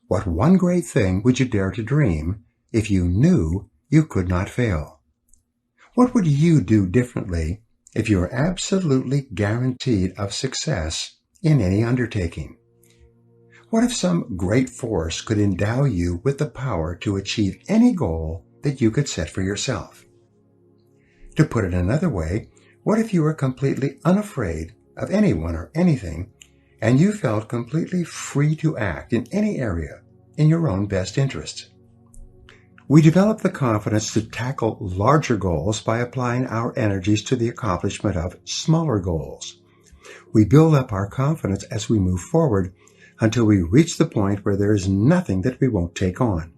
What one great thing would you dare to dream if you knew you could not fail? What would you do differently if you were absolutely guaranteed of success in any undertaking? What if some great force could endow you with the power to achieve any goal that you could set for yourself? To put it another way, what if you were completely unafraid of anyone or anything, and you felt completely free to act in any area in your own best interests? We develop the confidence to tackle larger goals by applying our energies to the accomplishment of smaller goals. We build up our confidence as we move forward until we reach the point where there is nothing that we won't take on.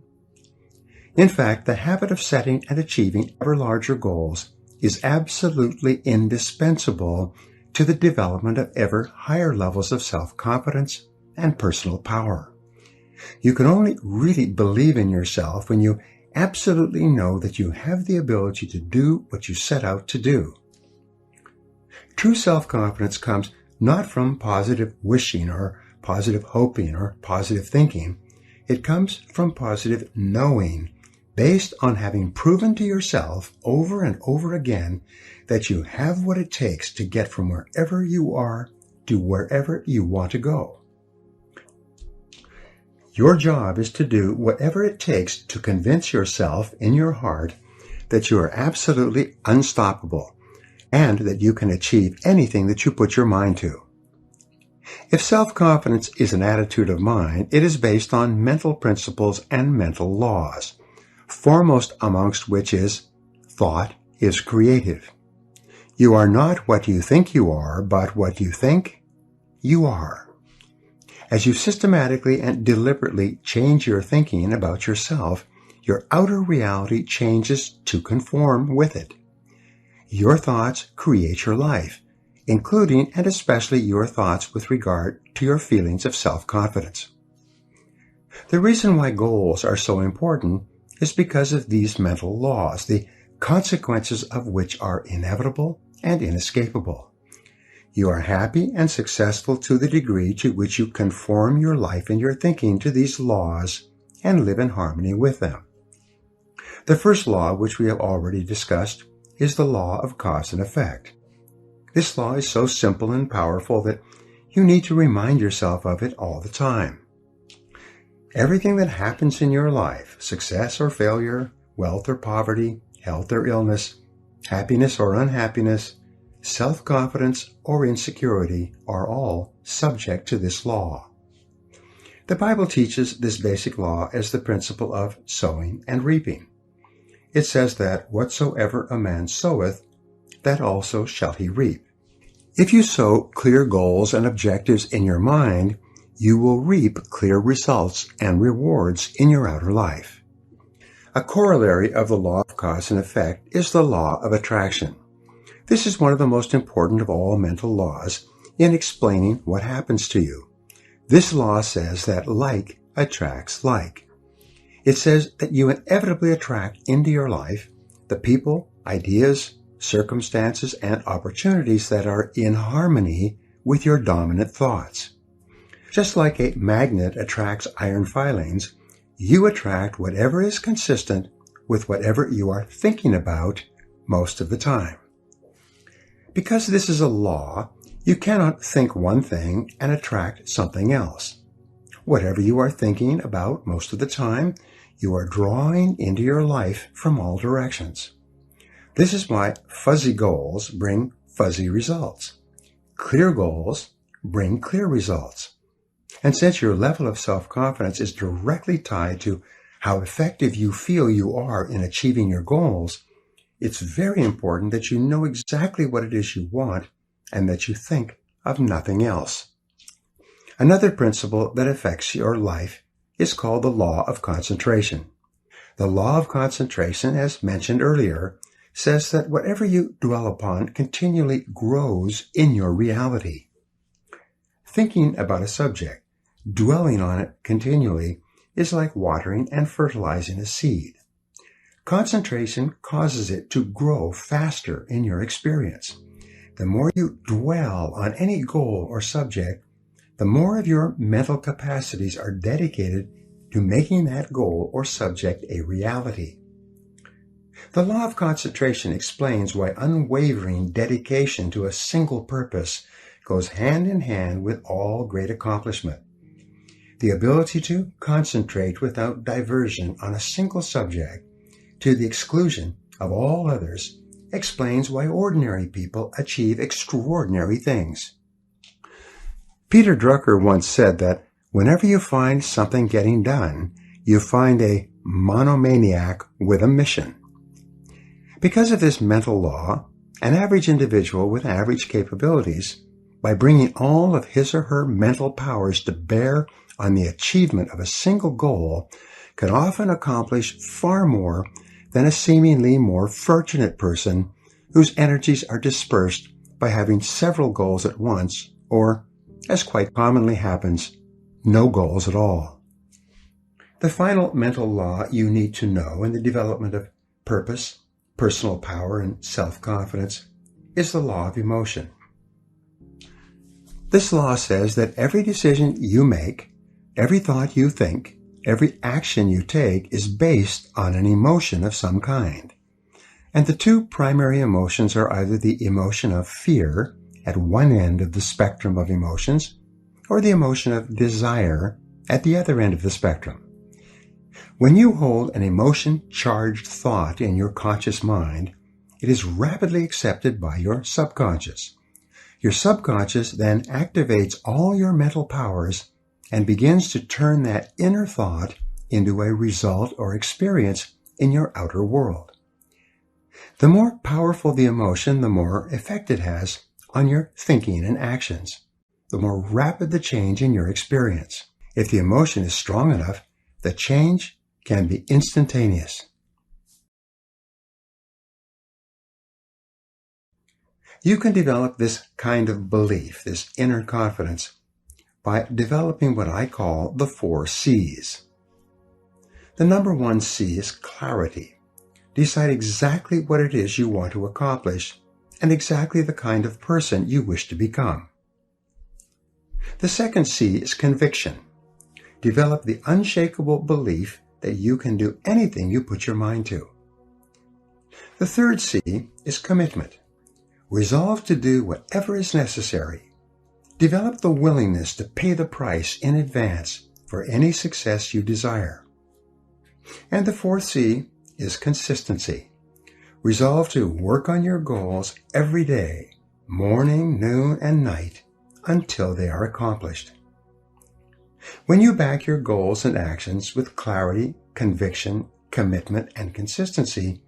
In fact, the habit of setting and achieving ever larger goals is absolutely indispensable to the development of ever higher levels of self-confidence and personal power. You can only really believe in yourself when you absolutely know that you have the ability to do what you set out to do. True self-confidence comes not from positive wishing or positive hoping or positive thinking. It comes from positive knowing, based on having proven to yourself over and over again that you have what it takes to get from wherever you are to wherever you want to go. Your job is to do whatever it takes to convince yourself in your heart that you are absolutely unstoppable and that you can achieve anything that you put your mind to. If self-confidence is an attitude of mind, it is based on mental principles and mental laws, foremost amongst which is thought is creative. You are not what you think you are, but what you think you are. As you systematically and deliberately change your thinking about yourself, your outer reality changes to conform with it. Your thoughts create your life, including and especially your thoughts with regard to your feelings of self-confidence. The reason why goals are so important is because of these mental laws, the consequences of which are inevitable and inescapable. You are happy and successful to the degree to which you conform your life and your thinking to these laws and live in harmony with them. The first law, which we have already discussed, is the law of cause and effect. This law is so simple and powerful that you need to remind yourself of it all the time. Everything that happens in your life, success or failure, wealth or poverty, health or illness, happiness or unhappiness, self-confidence or insecurity, are all subject to this law. The Bible teaches this basic law as the principle of sowing and reaping. It says that whatsoever a man soweth, that also shall he reap. If you sow clear goals and objectives in your mind, you will reap clear results and rewards in your outer life. A corollary of the law of cause and effect is the law of attraction. This is one of the most important of all mental laws in explaining what happens to you. This law says that like attracts like. It says that you inevitably attract into your life the people, ideas, circumstances, and opportunities that are in harmony with your dominant thoughts. Just like a magnet attracts iron filings, you attract whatever is consistent with whatever you are thinking about most of the time. Because this is a law, you cannot think one thing and attract something else. Whatever you are thinking about most of the time, you are drawing into your life from all directions. This is why fuzzy goals bring fuzzy results. Clear goals bring clear results. And since your level of self-confidence is directly tied to how effective you feel you are in achieving your goals, it's very important that you know exactly what it is you want and that you think of nothing else. Another principle that affects your life is called the law of concentration. The law of concentration, as mentioned earlier, says that whatever you dwell upon continually grows in your reality. Thinking about a subject, dwelling on it continually, is like watering and fertilizing a seed. Concentration causes it to grow faster in your experience. The more you dwell on any goal or subject, the more of your mental capacities are dedicated to making that goal or subject a reality. The law of concentration explains why unwavering dedication to a single purpose goes hand in hand with all great accomplishment. The ability to concentrate without diversion on a single subject to the exclusion of all others explains why ordinary people achieve extraordinary things. Peter Drucker once said that whenever you find something getting done, you find a monomaniac with a mission. Because of this mental law, an average individual with average capabilities, by bringing all of his or her mental powers to bear on the achievement of a single goal, can often accomplish far more than a seemingly more fortunate person whose energies are dispersed by having several goals at once, or, as quite commonly happens, no goals at all. The final mental law you need to know in the development of purpose, personal power, and self-confidence is the law of emotion. This law says that every decision you make, every thought you think, every action you take is based on an emotion of some kind. And the two primary emotions are either the emotion of fear at one end of the spectrum of emotions, or the emotion of desire at the other end of the spectrum. When you hold an emotion-charged thought in your conscious mind, it is rapidly accepted by your subconscious. Your subconscious then activates all your mental powers and begins to turn that inner thought into a result or experience in your outer world. The more powerful the emotion, the more effect it has on your thinking and actions, the more rapid the change in your experience. If the emotion is strong enough, the change can be instantaneous. You can develop this kind of belief, this inner confidence, by developing what I call the 4 C's. The number 1 C is clarity. Decide exactly what it is you want to accomplish and exactly the kind of person you wish to become. The second C is conviction. Develop the unshakable belief that you can do anything you put your mind to. The third C is commitment. Resolve to do whatever is necessary. Develop the willingness to pay the price in advance for any success you desire. And the fourth C is consistency. Resolve to work on your goals every day, morning, noon, and night, until they are accomplished. When you back your goals and actions with clarity, conviction, commitment, and consistency,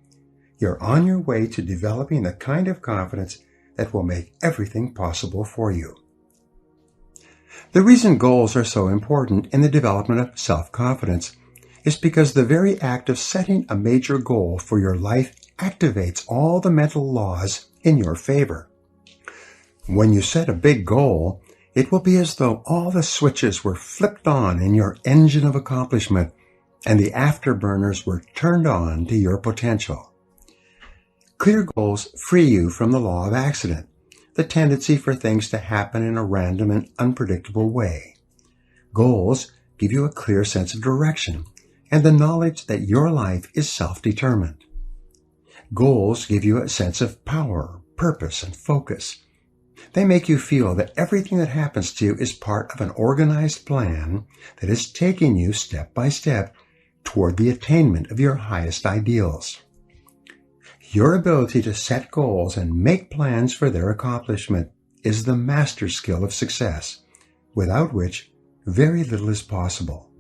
you're on your way to developing the kind of confidence that will make everything possible for you. The reason goals are so important in the development of self-confidence is because the very act of setting a major goal for your life activates all the mental laws in your favor. When you set a big goal, it will be as though all the switches were flipped on in your engine of accomplishment and the afterburners were turned on to your potential. Clear goals free you from the law of accident, the tendency for things to happen in a random and unpredictable way. Goals give you a clear sense of direction and the knowledge that your life is self-determined. Goals give you a sense of power, purpose, and focus. They make you feel that everything that happens to you is part of an organized plan that is taking you step by step toward the attainment of your highest ideals. Your ability to set goals and make plans for their accomplishment is the master skill of success, without which very little is possible.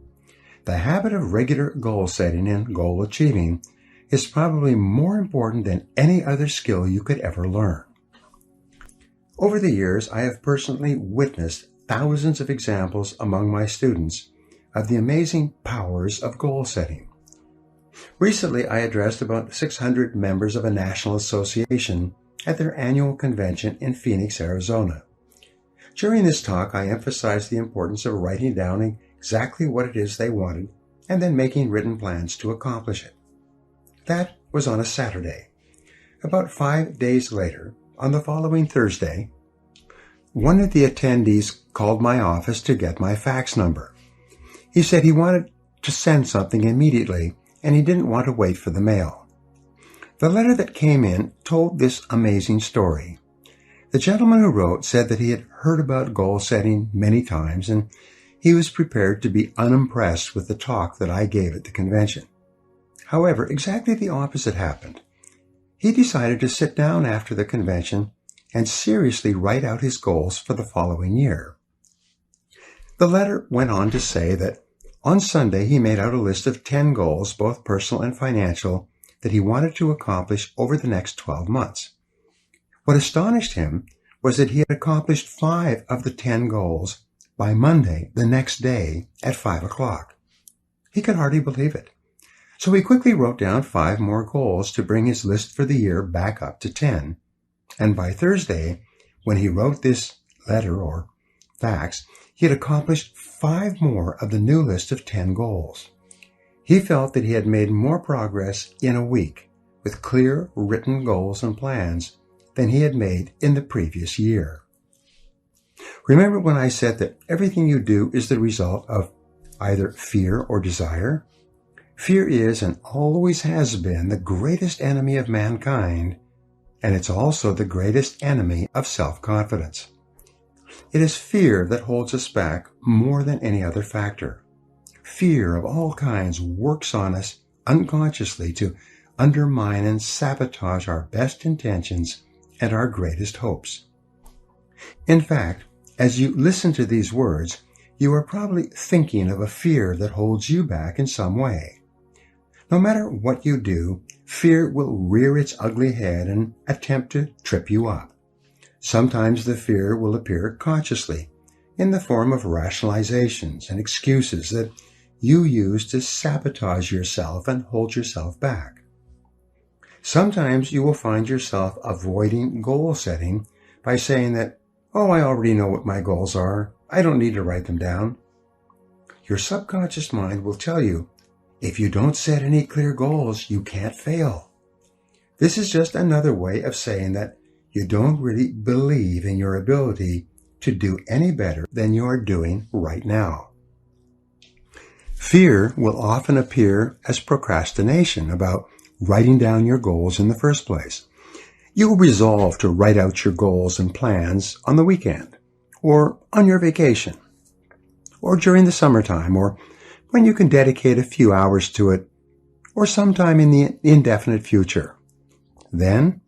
The habit of regular goal setting and goal achieving is probably more important than any other skill you could ever learn. Over the years, I have personally witnessed thousands of examples among my students of the amazing powers of goal setting. Recently, I addressed about 600 members of a national association at their annual convention in Phoenix, Arizona. During this talk, I emphasized the importance of writing down exactly what it is they wanted and then making written plans to accomplish it. That was on a Saturday. About 5 days later, on the following Thursday, one of the attendees called my office to get my fax number. He said he wanted to send something immediately, and he didn't want to wait for the mail. The letter that came in told this amazing story. The gentleman who wrote said that he had heard about goal setting many times, and he was prepared to be unimpressed with the talk that I gave at the convention. However, exactly the opposite happened. He decided to sit down after the convention and seriously write out his goals for the following year. The letter went on to say that on Sunday he made out a list of 10 goals, both personal and financial, that he wanted to accomplish over the next 12 months. What astonished him was that he had accomplished 5 of the 10 goals by Monday, the next day, at 5 o'clock. He could hardly believe it. So he quickly wrote down 5 more goals to bring his list for the year back up to 10. And by Thursday, when he wrote this letter or fax, he had accomplished 5 more of the new list of 10 goals. He felt that he had made more progress in a week with clear written goals and plans than he had made in the previous year. Remember when I said that everything you do is the result of either fear or desire? Fear is and always has been the greatest enemy of mankind, and it's also the greatest enemy of self-confidence. It is fear that holds us back more than any other factor. Fear of all kinds works on us unconsciously to undermine and sabotage our best intentions and our greatest hopes. In fact, as you listen to these words, you are probably thinking of a fear that holds you back in some way. No matter what you do, fear will rear its ugly head and attempt to trip you up. Sometimes the fear will appear consciously in the form of rationalizations and excuses that you use to sabotage yourself and hold yourself back. Sometimes you will find yourself avoiding goal setting by saying that, "Oh, I already know what my goals are. I don't need to write them down." Your subconscious mind will tell you, if you don't set any clear goals, you can't fail. This is just another way of saying that you don't really believe in your ability to do any better than you are doing right now. Fear will often appear as procrastination about writing down your goals in the first place. You will resolve to write out your goals and plans on the weekend, or on your vacation, or during the summertime, or when you can dedicate a few hours to it, or sometime in the indefinite future. Then,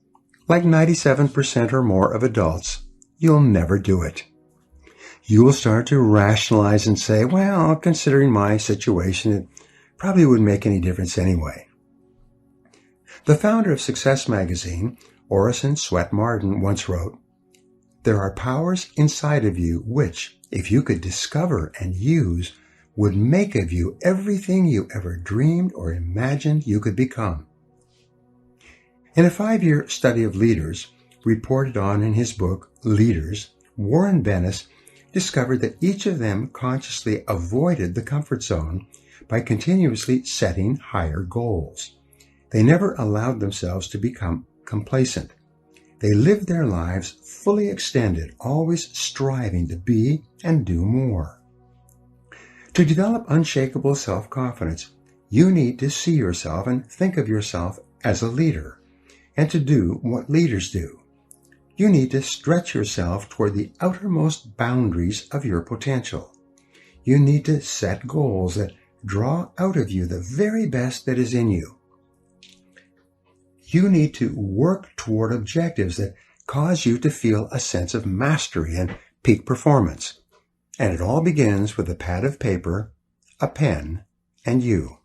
like 97% or more of adults, you'll never do it. You will start to rationalize and say, "Well, considering my situation, it probably wouldn't make any difference anyway." The founder of Success magazine, Orison Swett Marden, once wrote, "There are powers inside of you which, if you could discover and use, would make of you everything you ever dreamed or imagined you could become." In a 5-year study of leaders, reported on in his book, Leaders, Warren Bennis discovered that each of them consciously avoided the comfort zone by continuously setting higher goals. They never allowed themselves to become complacent. They lived their lives fully extended, always striving to be and do more. To develop unshakable self-confidence, you need to see yourself and think of yourself as a leader, and to do what leaders do. You need to stretch yourself toward the outermost boundaries of your potential. You need to set goals that draw out of you the very best that is in you. You need to work toward objectives that cause you to feel a sense of mastery and peak performance. And it all begins with a pad of paper, a pen, and you.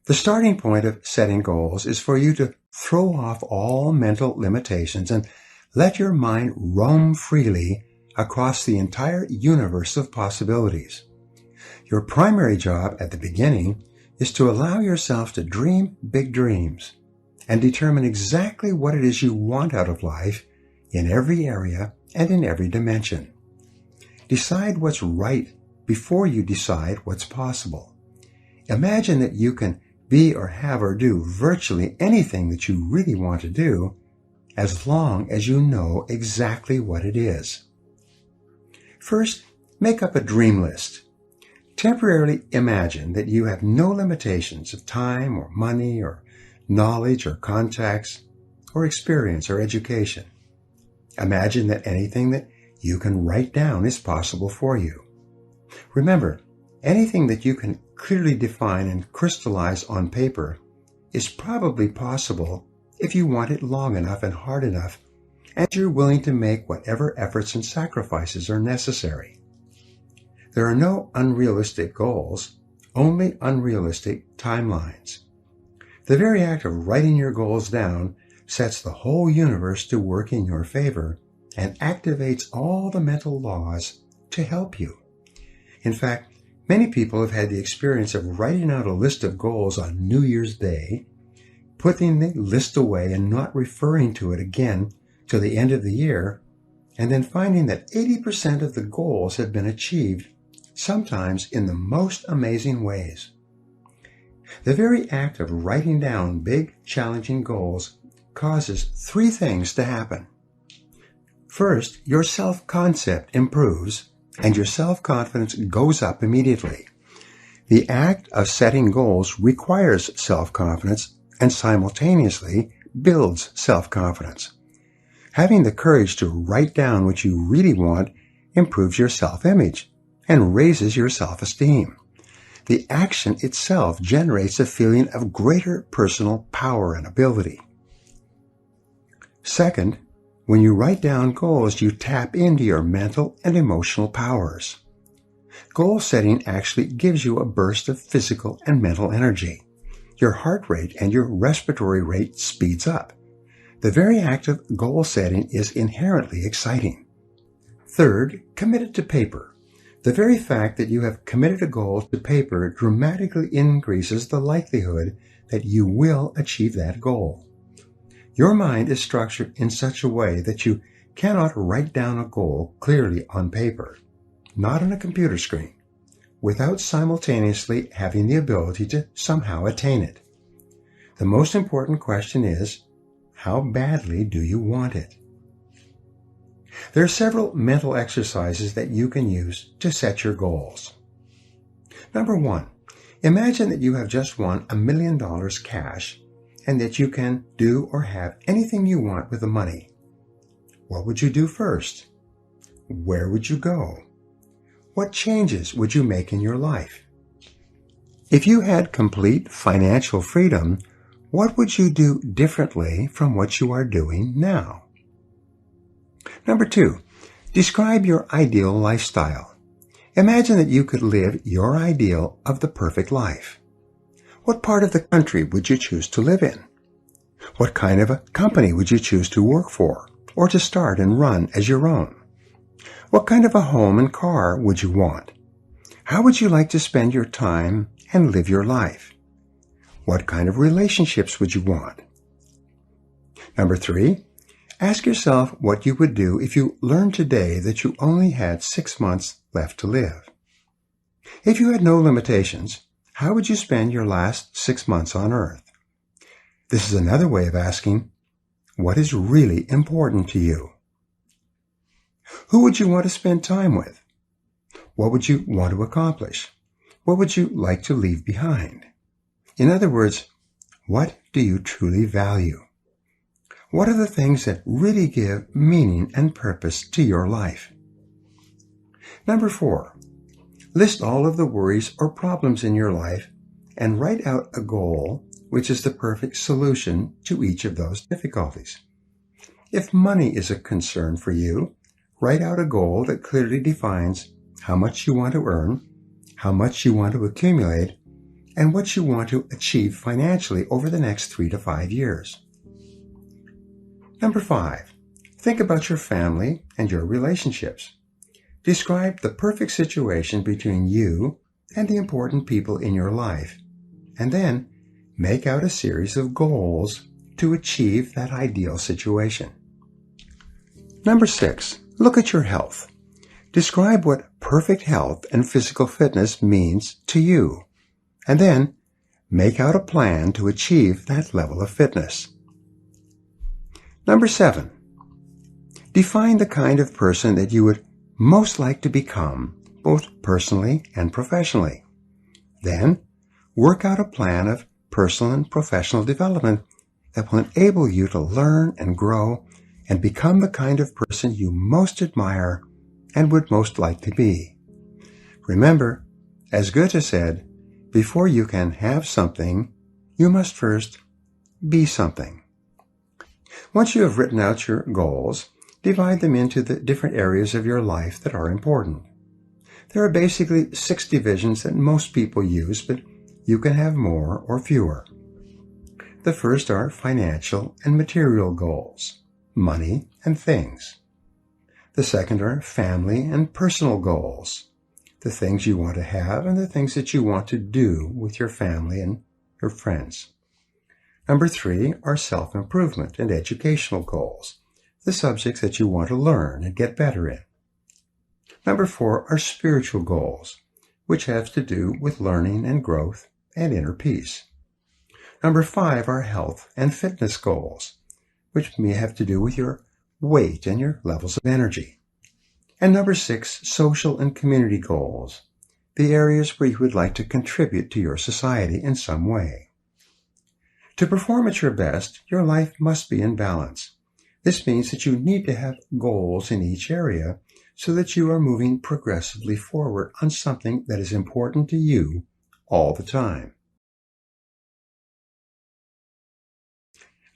The starting point of setting goals is for you to throw off all mental limitations and let your mind roam freely across the entire universe of possibilities. Your primary job at the beginning is to allow yourself to dream big dreams and determine exactly what it is you want out of life in every area and in every dimension. Decide what's right before you decide what's possible. Imagine that you can be or have or do virtually anything that you really want to do, as long as you know exactly what it is. First, Make up a dream list. Temporarily imagine that you have no limitations of time or money or knowledge or contacts or experience or education. Imagine that anything that you can write down is possible for you. Remember, anything that you can clearly define and crystallize on paper is probably possible if you want it long enough and hard enough, and you're willing to make whatever efforts and sacrifices are necessary. There are no unrealistic goals, only unrealistic timelines. The very act of writing your goals down sets the whole universe to work in your favor and activates all the mental laws to help you. In fact, many people have had the experience of writing out a list of goals on New Year's Day, putting the list away and not referring to it again till the end of the year, and then finding that 80% of the goals have been achieved, sometimes in the most amazing ways. The very act of writing down big, challenging goals causes three things to happen. First, your self-concept improves and your self-confidence goes up immediately. The act of setting goals requires self-confidence and simultaneously builds self-confidence. Having the courage to write down what you really want improves your self-image and raises your self-esteem. The action itself generates a feeling of greater personal power and ability. Second, when you write down goals, you tap into your mental and emotional powers. Goal setting actually gives you a burst of physical and mental energy. Your heart rate and your respiratory rate speeds up. The very act of goal setting is inherently exciting. Third, commit it to paper. The very fact that you have committed a goal to paper dramatically increases the likelihood that you will achieve that goal. Your mind is structured in such a way that you cannot write down a goal clearly on paper, not on a computer screen, without simultaneously having the ability to somehow attain it. The most important question is, how badly do you want it? There are several mental exercises that you can use to set your goals. Number 1, imagine that you have just won $1 million cash and that you can do or have anything you want with the money. What would you do first? Where would you go? What changes would you make in your life? If you had complete financial freedom, what would you do differently from what you are doing now? Number 2, describe your ideal lifestyle. Imagine that you could live your ideal of the perfect life. What part of the country would you choose to live in? What kind of a company would you choose to work for or to start and run as your own? What kind of a home and car would you want? How would you like to spend your time and live your life? What kind of relationships would you want? Number 3, ask yourself what you would do if you learned today that you only had 6 months left to live. If you had no limitations, how would you spend your last 6 months on Earth? This is another way of asking, what is really important to you? Who would you want to spend time with? What would you want to accomplish? What would you like to leave behind? In other words, what do you truly value? What are the things that really give meaning and purpose to your life? Number 4, list all of the worries or problems in your life and write out a goal which is the perfect solution to each of those difficulties. If money is a concern for you, write out a goal that clearly defines how much you want to earn, how much you want to accumulate, and what you want to achieve financially over the next 3 to 5 years. Number 5, think about your family and your relationships. Describe the perfect situation between you and the important people in your life, and then make out a series of goals to achieve that ideal situation. Number 6, look at your health. Describe what perfect health and physical fitness means to you, and then make out a plan to achieve that level of fitness. Number 7, define the kind of person that you would most like to become both personally and professionally. Then, work out a plan of personal and professional development that will enable you to learn and grow and become the kind of person you most admire and would most like to be. Remember, as Goethe said, before you can have something, you must first be something. Once you have written out your goals, divide them into the different areas of your life that are important. There are basically 6 divisions that most people use, but you can have more or fewer. The first are financial and material goals, money and things. The second are family and personal goals, the things you want to have and the things that you want to do with your family and your friends. Number 3 are self-improvement and educational goals, the subjects that you want to learn and get better in. Number 4 are spiritual goals, which have to do with learning and growth and inner peace. Number 5 are health and fitness goals, which may have to do with your weight and your levels of energy. And number 6, social and community goals, the areas where you would like to contribute to your society in some way. To perform at your best, your life must be in balance. This means that you need to have goals in each area so that you are moving progressively forward on something that is important to you all the time.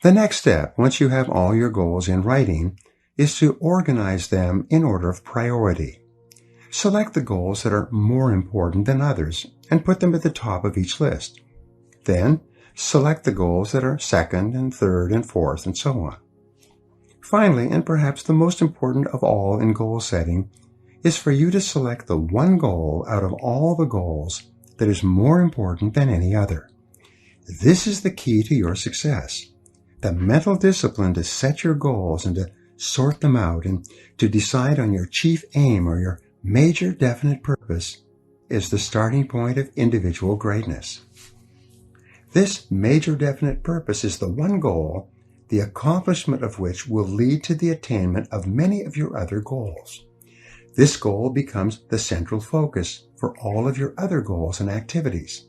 The next step, once you have all your goals in writing, is to organize them in order of priority. Select the goals that are more important than others and put them at the top of each list. Then, select the goals that are second and third and fourth and so on. Finally, and perhaps the most important of all in goal setting, is for you to select the one goal out of all the goals that is more important than any other. This is the key to your success. The mental discipline to set your goals and to sort them out and to decide on your chief aim or your major definite purpose is the starting point of individual greatness. This major definite purpose is the one goal, the accomplishment of which will lead to the attainment of many of your other goals. This goal becomes the central focus for all of your other goals and activities.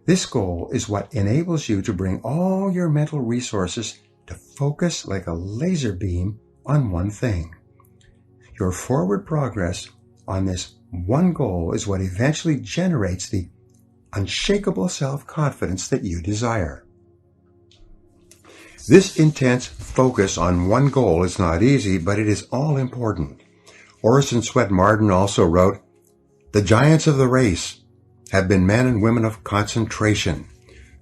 This goal is what enables you to bring all your mental resources to focus like a laser beam on one thing. Your forward progress on this one goal is what eventually generates the unshakable self-confidence that you desire. This intense focus on one goal is not easy, but it is all important. Orison Swett Marden also wrote, "The giants of the race have been men and women of concentration,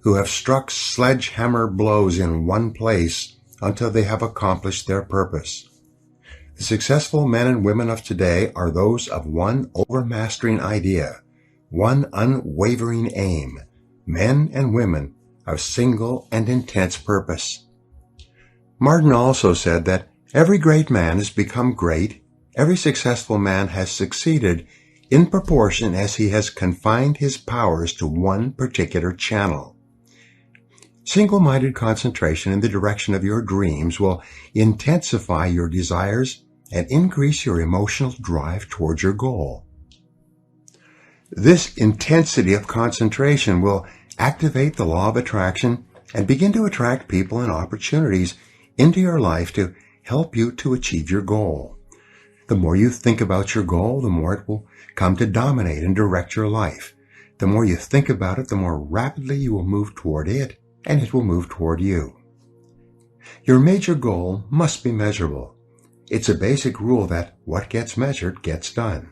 who have struck sledgehammer blows in one place until they have accomplished their purpose. The successful men and women of today are those of one overmastering idea, one unwavering aim, men and women of single and intense purpose." Martin also said that every great man has become great, every successful man has succeeded in proportion as he has confined his powers to one particular channel. Single-minded concentration in the direction of your dreams will intensify your desires and increase your emotional drive towards your goal. This intensity of concentration will activate the law of attraction and begin to attract people and opportunities into your life to help you to achieve your goal. The more you think about your goal, the more it will come to dominate and direct your life. The more you think about it, the more rapidly you will move toward it, and it will move toward you. Your major goal must be measurable. It's a basic rule that what gets measured gets done.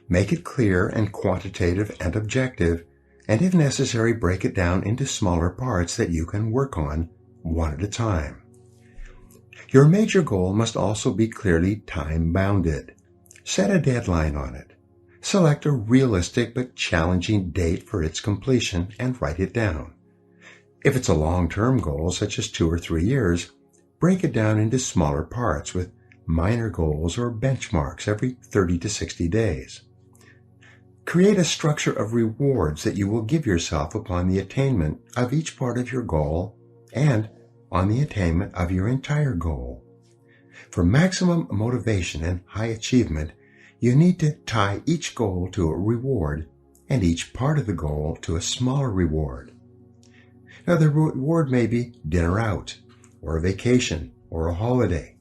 Make it clear and quantitative and objective, and if necessary, break it down into smaller parts that you can work on one at a time. Your major goal must also be clearly time-bounded. Set a deadline on it. Select a realistic but challenging date for its completion and write it down. If it's a long-term goal, such as 2 or 3 years, break it down into smaller parts with minor goals or benchmarks every 30 to 60 days. Create a structure of rewards that you will give yourself upon the attainment of each part of your goal and on the attainment of your entire goal. For maximum motivation and high achievement, You need to tie each goal to a reward and each part of the goal to a smaller reward. Now, the reward may be dinner out, or a vacation, or a holiday.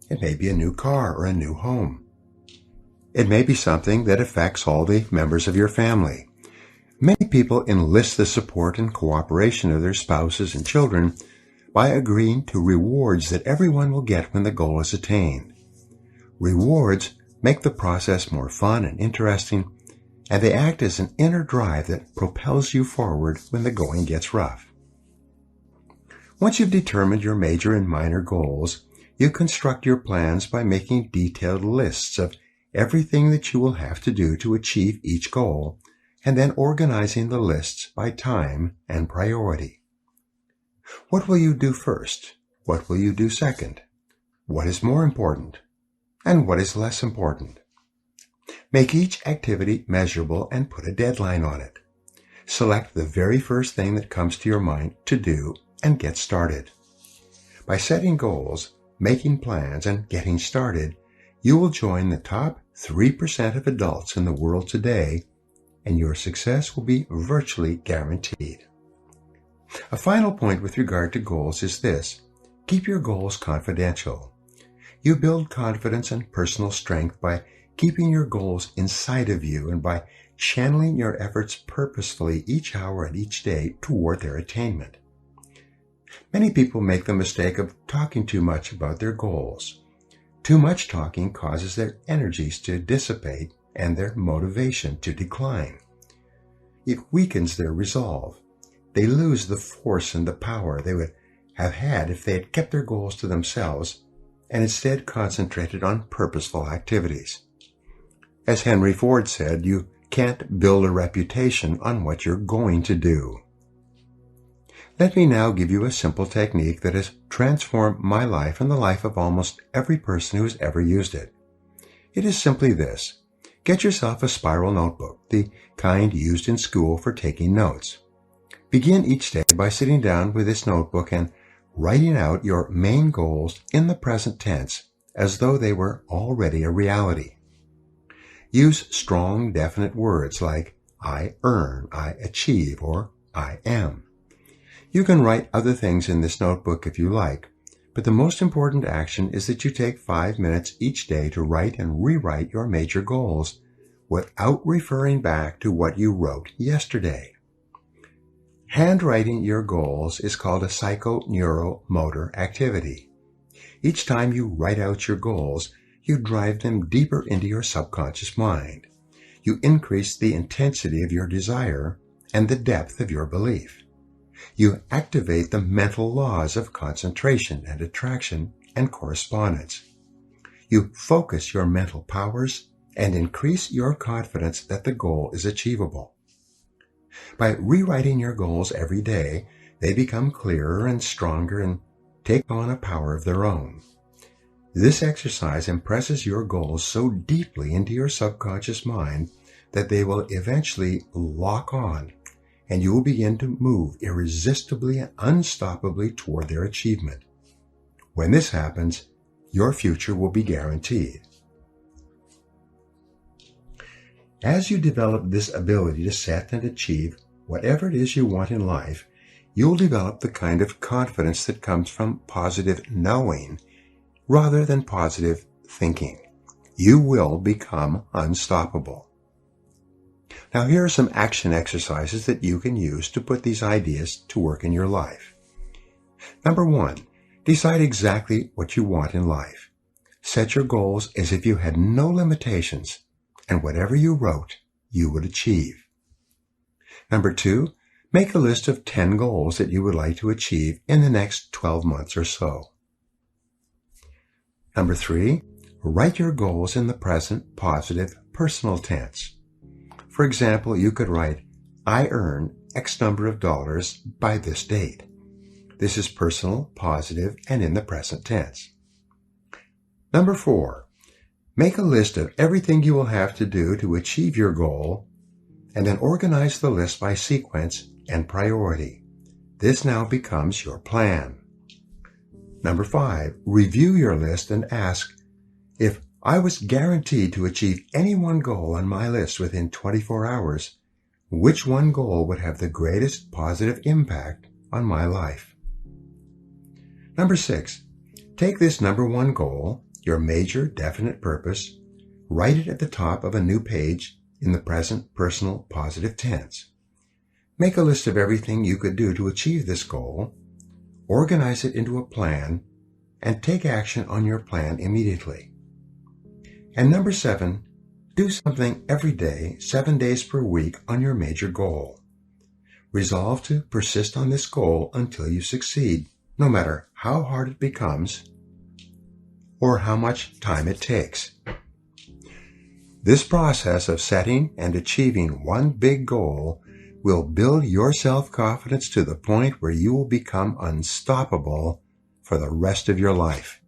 It may be a new car or a new home. It may be something that affects all the members of your family. Many people enlist the support and cooperation of their spouses and children by agreeing to rewards that everyone will get when the goal is attained. Rewards make the process more fun and interesting, and they act as an inner drive that propels you forward when the going gets rough. Once you've determined your major and minor goals, you construct your plans by making detailed lists of everything that you will have to do to achieve each goal, and then organizing the lists by time and priority. What will you do first? What will you do second? What is more important? And what is less important? Make each activity measurable and put a deadline on it. Select the very first thing that comes to your mind to do and get started. By setting goals, making plans, and getting started, you will join the top 3% of adults in the world today, and your success will be virtually guaranteed. A final point with regard to goals is this: keep your goals confidential. You build confidence and personal strength by keeping your goals inside of you and by channeling your efforts purposefully each hour and each day toward their attainment. Many people make the mistake of talking too much about their goals. Too much talking causes their energies to dissipate and their motivation to decline. It weakens their resolve. They lose the force and the power they would have had if they had kept their goals to themselves and instead concentrated on purposeful activities. As Henry Ford said, you can't build a reputation on what you're going to do. Let me now give you a simple technique that has transformed my life and the life of almost every person who has ever used it. It is simply this: get yourself a spiral notebook, the kind used in school for taking notes. Begin each day by sitting down with this notebook and writing out your main goals in the present tense as though they were already a reality. Use strong, definite words like I earn, I achieve, or I am. You can write other things in this notebook if you like, but the most important action is that you take 5 minutes each day to write and rewrite your major goals without referring back to what you wrote yesterday. Handwriting your goals is called a psychoneuromotor activity. Each time you write out your goals, you drive them deeper into your subconscious mind. You increase the intensity of your desire and the depth of your belief. You activate the mental laws of concentration and attraction and correspondence. You focus your mental powers and increase your confidence that the goal is achievable. By rewriting your goals every day, they become clearer and stronger and take on a power of their own. This exercise impresses your goals so deeply into your subconscious mind that they will eventually lock on, and you will begin to move irresistibly and unstoppably toward their achievement. When this happens, your future will be guaranteed. As you develop this ability to set and achieve whatever it is you want in life, you'll develop the kind of confidence that comes from positive knowing rather than positive thinking. You will become unstoppable. Now, here are some action exercises that you can use to put these ideas to work in your life. Number 1, decide exactly what you want in life. Set your goals as if you had no limitations, and whatever you wrote, you would achieve. Number 2, make a list of 10 goals that you would like to achieve in the next 12 months or so. Number 3, write your goals in the present positive personal tense. For example, you could write, I earn X number of dollars by this date. This is personal, positive, and in the present tense. Number 4, make a list of everything you will have to do to achieve your goal, and then organize the list by sequence and priority. This now becomes your plan. Number 5, review your list and ask if I was guaranteed to achieve any one goal on my list within 24 hours, which one goal would have the greatest positive impact on my life? Number 6, take this number 1 goal, your major definite purpose, write it at the top of a new page in the present personal positive tense. Make a list of everything you could do to achieve this goal, organize it into a plan, and take action on your plan immediately. And number 7, do something every day, 7 days per week on your major goal. Resolve to persist on this goal until you succeed, no matter how hard it becomes or how much time it takes. This process of setting and achieving one big goal will build your self-confidence to the point where you will become unstoppable for the rest of your life.